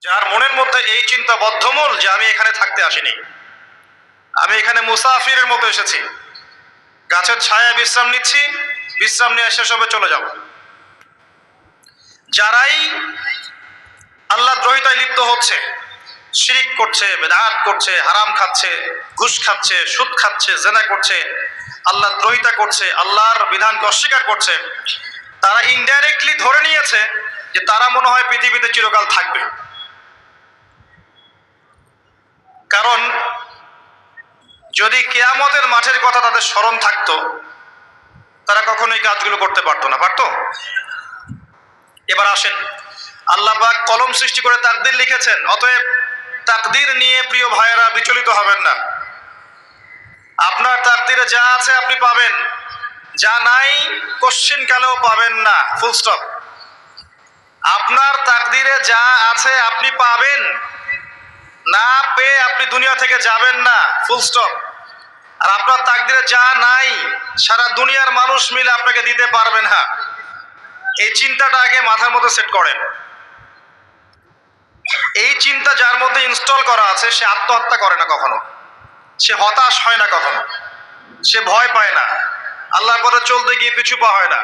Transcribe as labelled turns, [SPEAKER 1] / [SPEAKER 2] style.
[SPEAKER 1] যার মনের মধ্যে এই চিন্তা বদ্ধমূল যে আমি এখানে থাকতে আসিনি, আমি এখানে মুসাফিরের মতো এসেছি, গাছের ছায়ায় বিশ্রাম নিচ্ছি, বিশ্রাম নিয়ে শেষ হবে চলে যাব। যারাই আল্লাহ দ্রোহিতায় লিপ্ত হচ্ছে, শিরিক করছে, বেদাত করছে, হারাম খাচ্ছে, ঘুষ খাচ্ছে, সুদ খাচ্ছে, জেনা করছে, আল্লাহ দ্রোহিতা করছে, আল্লাহর বিধানকে অস্বীকার করছে, তারা ইনডাইরেক্টলি ধরে নিয়েছে যে তারা মনে হয় পৃথিবীতে চিরকাল থাকবে। কারণ যদি কিয়ামতের মাঠের কথা তাদের স্মরণ থাকতো, তারা কখনো এই কাজগুলো করতে পারতো না। পারতো? এবার আসেন, আল্লাহ পাক কলম সৃষ্টি করে তাকদীর লিখেছেন, অতএব তাকদীর নিয়ে প্রিয় ভাইয়েরা বিচলিত হবেন না। আপনার তাকদীরে যা আছে আপনি পাবেন, যা নাই কোশ্চেন কালেও পাবেন না, ফুল স্টপ। আপনার তাকদীরে যা আছে আপনি পাবেন, না পেয়ে আপনি দুনিয়া থেকে যাবেন না, ফুল স্টপ। আর আপনার তাকদীরে যা নাই সারা দুনিয়ার মানুষ মিলে আপনাকে দিতে পারবেন না। এই চিন্তাটা আগে মাথার মধ্যে সেট করেন। এই চিন্তা যার মধ্যে ইনস্টল করা আছে সে আত্মহত্যা করে না কখনো, সে হতাশ হয় না কখনো, সে ভয় পায় না, আল্লাহর পথে চলতে গিয়ে পিছু পা হয় না।